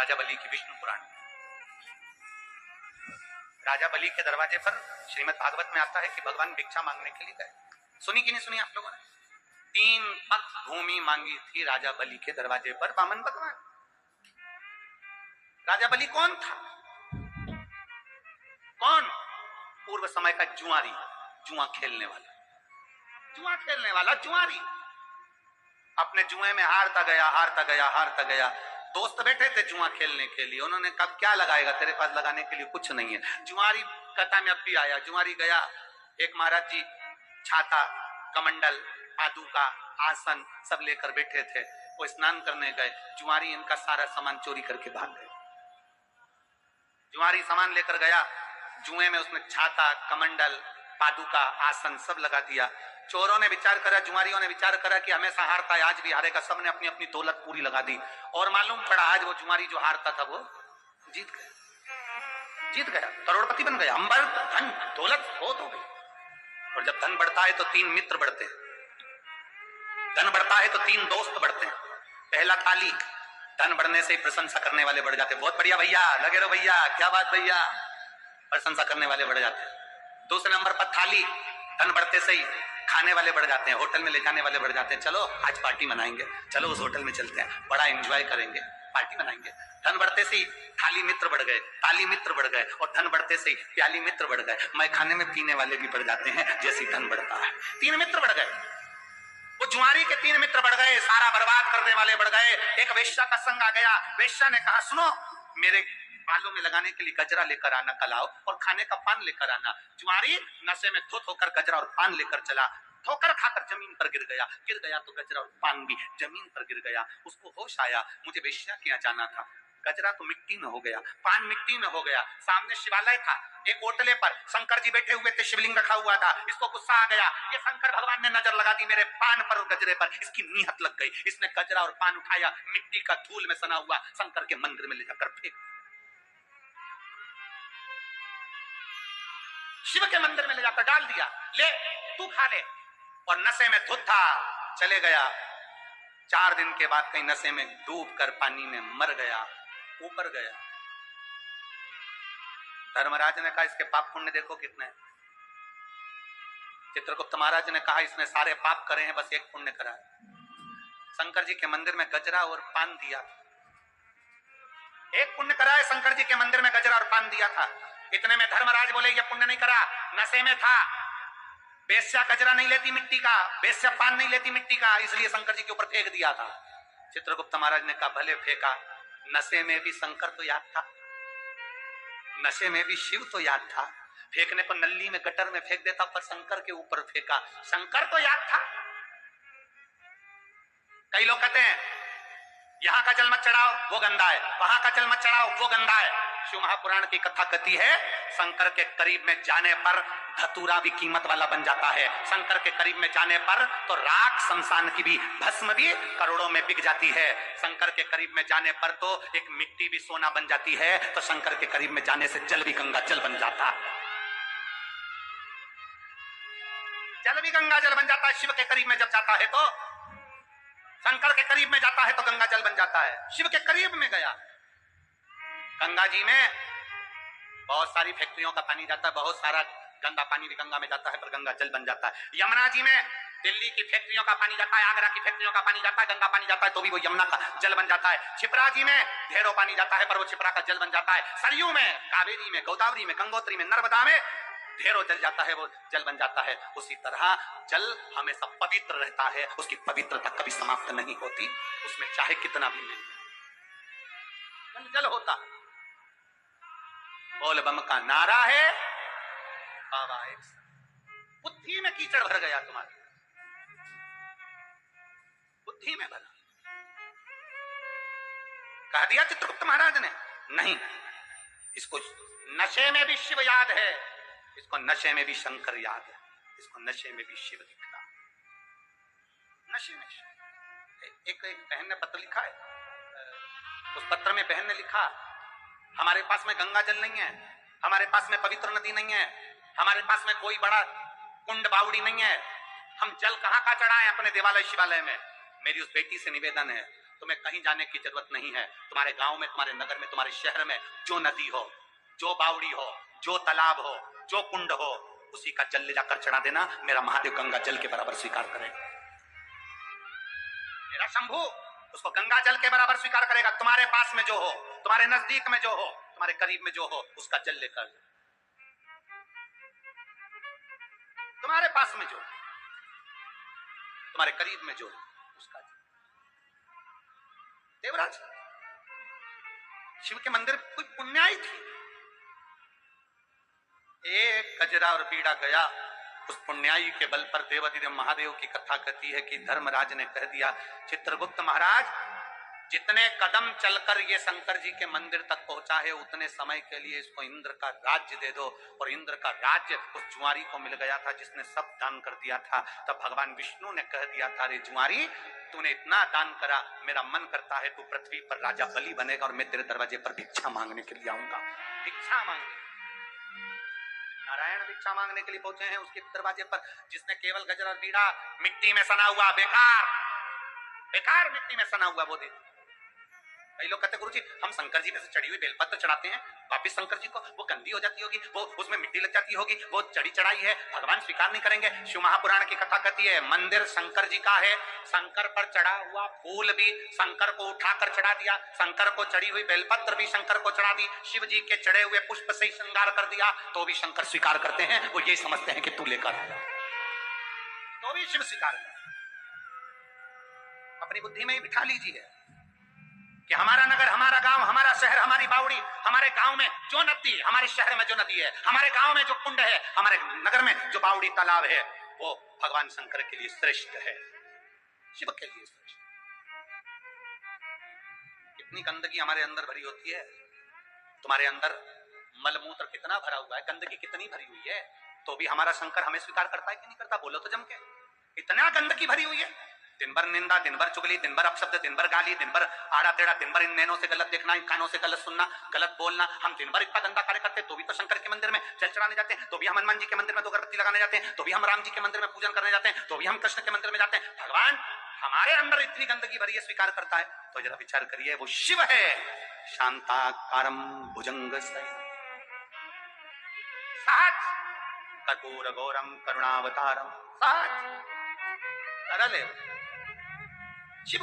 राजा बलि की विष्णु पुराण। राजा बलि के दरवाजे पर श्रीमद् भागवत में आता है कि भगवान भिक्षा मांगने के लिए गए। सुनी कि नहीं सुनी आप लोगों ने? 3 पग भूमि मांगी थी राजा बलि के दरवाजे पर वामन भगवान। राजा बलि कौन था? कौन? पूर्व समय का जुआरी, जुआ खेलने वाला जुआरी। अपने जुए में हारता गया। दोस्त बैठे थे जुआ खेलने के लिए, उन्होंने कहा क्या लगाएगा, तेरे पास लगाने के लिए कुछ नहीं है। जुआरी कथा में अब भी आया। जुआरी गया, एक महाराज जी छाता, कमंडल, पादुका, आसन सब लेकर बैठे थे। वो स्नान करने गए, जुआरी इनका सारा सामान चोरी करके भाग गए। जुआरी सामान लेकर गया, जुए में उसने छाता, कमंडल, पादुका, आसन सब लगा दिया। चोरों ने विचार करा, जुआरियों ने विचार करा कि हमेशा हारता है, आज भी हारेगा। सबने अपनी अपनी दौलत पूरी लगा दी और मालूम पड़ा आज वो जुआरी जो हारता था वो जीत गया, करोड़पति बन गया। अंबर धन दौलत बहुत हो गई। और जब धन बढ़ता है तो 3 मित्र बढ़ते हैं, धन बढ़ता है तो 3 दोस्त बढ़ते हैं। पहला थाली, धन बढ़ने से ही प्रशंसा करने वाले बढ़ जाते हैं। बहुत बढ़िया भैया, लगे रहो भैया, क्या बात भैया, प्रशंसा करने वाले बढ़ जाते हैं। दूसरे नंबर पर थाली, धन बढ़ते से ही खाने वाले बढ़ जाते हैं, होटल में ले जाने वाले बढ़ जाते हैं। चलो आज पार्टी मनाएंगे, चलो उस होटल में चलते हैं, बड़ा एंजॉय करेंगे, पार्टी मनाएंगे। धन बढ़ते से ही थाली मित्र बढ़ गए, ताली मित्र बढ़ गए, और धन बढ़ते से ही प्याली मित्र बढ़ गए। मैं खाने में पीने वाले भी बढ़ जाते हैं जैसे धन बढ़ता है। 3 मित्र बढ़ गए। वो जुआरी के 3 मित्र बढ़ गए, सारा बर्बाद करने वाले बढ़ गए। एक वेश्या का संग आ गया। वेश्या ने कहा सुनो, मेरे बालों में लगाने के लिए गजरा लेकर आना कल आओ, और खाने का पान लेकर आना। जुआरी नशे में धुत होकर गजरा और पान लेकर चला। ठोकर खाकर जमीन पर गिर गया तो गजरा और पान भी जमीन पर गिर गया। उसको होश आया, मुझे वेश्या के यहाँ जाना था। गजरा तो मिट्टी में हो गया, पान मिट्टी में हो गया। सामने शिवालय था, एक ओटले पर शंकर जी बैठे हुए थे, शिवलिंग रखा हुआ था। इसको गुस्सा आ गया, ये शंकर भगवान ने नजर लगा दी मेरे पान पर और गजरे पर, इसकी नीहत लग गई। इसने गजरा और पान उठाया, मिट्टी का धूल में सना हुआ शंकर के मंदिर में ले जाकर फेंक, शिव के मंदिर में ले जाकर डाल दिया। ले तू खा ले। और नशे में धुत था, चले गया। 4 दिन के बाद कहीं नशे में डूब कर पानी में मर गया, ऊपर गया। धर्मराज ने कहा इसके पाप पुण्य देखो कितने। चित्रगुप्त महाराज ने कहा इसने सारे पाप करे हैं, बस एक पुण्य करा है, शंकर जी के मंदिर में गजरा और पान दिया। एक पुण्य करा है, शंकर जी के मंदिर में गजरा और पान दिया था। इतने में धर्मराज बोले ये पुण्य नहीं करा, नशे में था। वेश्या गजरा नहीं लेती मिट्टी का, वेश्या पान नहीं लेती मिट्टी का, इसलिए शंकर जी के ऊपर फेंक दिया था। चित्रगुप्त महाराज ने कहा भले फेंका, नशे में भी शंकर तो याद था, नशे में भी शिव तो याद था। फेंकने को नल्ली में गटर में फेंक देता, पर शंकर के ऊपर फेंका, शंकर तो याद था। कई लोग कहते हैं यहां का जल मत चढ़ाओ वो गंदा है, वहां का जल मत चढ़ाओ वो गंदा है। शिव महापुराण की कथा कथी है, शंकर के करीब में जाने पर धतूरा भी कीमत वाला बन जाता है। शंकर के करीब में जाने पर तो राख शमशान की भी, भस्म भी करोड़ों में बिक जाती है। शंकर के करीब में जाने पर तो एक मिट्टी भी सोना बन जाती है, तो शंकर के करीब में जाने से जल भी गंगा जल बन जाता है, जल भी गंगा जल बन जाता है। शिव के करीब में जब जाता है तो, शंकर के करीब में जाता है तो गंगा जल बन जाता है। शिव के करीब में गया, गंगा जी में बहुत सारी फैक्ट्रियों का पानी जाता है, बहुत सारा गंदा पानी भी गंगा में जाता है, पर गंगा जल बन जाता है। यमुना जी में दिल्ली की फैक्ट्रियों का पानी जाता है, आगरा की फैक्ट्रियों का पानी जाता है, गंगा पानी जाता है, तो भी वो यमुना का जल बन जाता है। छिपरा जी में ढेरों पानी जाता है, पर वो छिपरा का जल बन जाता है। सरयू में, कावेरी में, गोदावरी में, गंगोत्री में, नर्मदा में ढेरों जल जाता है, वो जल बन जाता है। उसी तरह जल हमेशा पवित्र रहता है, उसकी पवित्रता कभी समाप्त नहीं होती, उसमें चाहे कितना भी मिल जाए, जल होता। बोल बम का नारा है बाबा एक बुद्धि में कीचड़ भर गया, तुम्हारी बुद्धि में भरा। कह दिया चित्रगुप्त महाराज ने, नहीं, इसको नशे में भी शिव याद है, इसको नशे में भी शंकर याद है, इसको नशे में भी शिव दिख रहा, नशे में शिव। एक बहन ने पत्र लिखा है, उस पत्र में बहन ने लिखा हमारे पास में गंगा जल नहीं है, हमारे पास में पवित्र नदी नहीं है, हमारे पास में कोई बड़ा कुंड बावड़ी नहीं है, हम जल कहां का चढ़ाएं अपने देवालय शिवालय में। मेरी उस बेटी से निवेदन है, तुम्हें कहीं जाने की जरूरत नहीं है। तुम्हारे गांव में, तुम्हारे नगर में, तुम्हारे शहर में जो नदी हो, जो बावड़ी हो, जो तालाब हो, जो कुंड हो, उसी का जल ले जाकर चढ़ा देना। मेरा महादेव गंगा जल के बराबर स्वीकार करेगा। मेरा शंभू उसको गंगा जल के बराबर स्वीकार करेगा। तुम्हारे पास में जो हो, तुम्हारे नजदीक में जो हो, तुम्हारे करीब में जो हो, उसका जल लेकर, तुम्हारे पास में जो, तुम्हारे करीब में जो, उसका जल। देवराज, शिव के मंदिर कोई पुण्याई थी, एक गजरा और बीड़ा गया। उस पुण्याई के बल पर देवाधिदेव महादेव की कथा कहती है कि धर्मराज ने कह दिया, चित्रगुप्त महाराज, जितने कदम चलकर ये शंकर जी के मंदिर तक पहुंचा है, उतने समय के लिए इसको इंद्र का राज्य दे दो। और इंद्र का राज्य उस जुआरी को मिल गया था जिसने सब दान कर दिया था। तब भगवान विष्णु ने कह दिया था, रे जुआरी, तूने इतना दान करा, मेरा मन करता है तू पृथ्वी पर राजा बलि बनेगा और मैं तेरे दरवाजे पर भिक्षा मांगने के लिए आऊंगा। भिक्षा मांगने, नारायण भिक्षा मांगने के लिए पहुंचे हैं उसके दरवाजे पर। जिसने केवल गजर और बीड़ा, मिट्टी में सना हुआ, बेकार बेकार मिट्टी में सना हुआ वो दे। कई लोग कहते गुरुजी, हम शंकर जी में से चढ़ी हुई बेलपत्र चढ़ाते हैं, वापिस शंकर जी को वो गंदी हो जाती होगी, वो उसमें मिट्टी लग जाती होगी, वो चढ़ी चढ़ाई है, भगवान स्वीकार नहीं करेंगे। शिव महापुराण की कथा कहती है, मंदिर शंकर जी का है, शंकर पर चढ़ा हुआ फूल भी शंकर को उठाकर चढ़ा दिया, शंकर को चढ़ी हुई बेलपत्र भी शंकर को चढ़ा दी, शिव जी के चढ़े हुए पुष्प से श्रृंगार कर दिया, तो भी शंकर स्वीकार करते हैं। वो ये समझते हैं कि तू लेकर आया, तो भी शिव स्वीकार करते। अपनी बुद्धि में ही बिठा लीजिए कि हमारा नगर, हमारा गांव, हमारा शहर, हमारी बावड़ी, हमारे गांव में जो नदी, हमारे शहर में जो नदी है, हमारे गांव में जो कुंड है, हमारे नगर में जो बावड़ी तालाब है, वो भगवान शंकर के लिए श्रेष्ठ है, शिव के लिए श्रेष्ठ। कितनी गंदगी हमारे अंदर भरी होती है। तुम्हारे अंदर मलमूत्र कितना भरा हुआ है, गंदगी कितनी भरी हुई है, तो भी हमारा शंकर हमें स्वीकार करता है कि नहीं करता? बोलो तो जम के। इतना गंदगी भरी हुई है, दिन भर निंदा, दिन भर चुगली, दिन भर अपशब्द, दिन भर गाली, दिन भर आड़ा टेढ़ा, दिन भर इन नैनों से गलत देखना, इन कानों से गलत सुनना, गलत बोलना। हम दिन भर इतना गंदा कार्य करते हैं, तो भी तो शंकर के मंदिर में जल चढ़ाने जाते हैं, तो भी हम हनुमान जी के मंदिर में 2 अगरबत्ती लगाने जाते हैं, तो भी हम राम जी के मंदिर में पूजन करने जाते हैं, तो भी हम कृष्ण के मंदिर में जाते हैं। भगवान हमारे अंदर इतनी गंदगी भरी है, स्वीकार करता है? तो जरा विचार करिए, वो शिव है, शांताकारम भुजंग सहज, कर्पूर गौरम करुणावतारम, सहज सरल है शिव।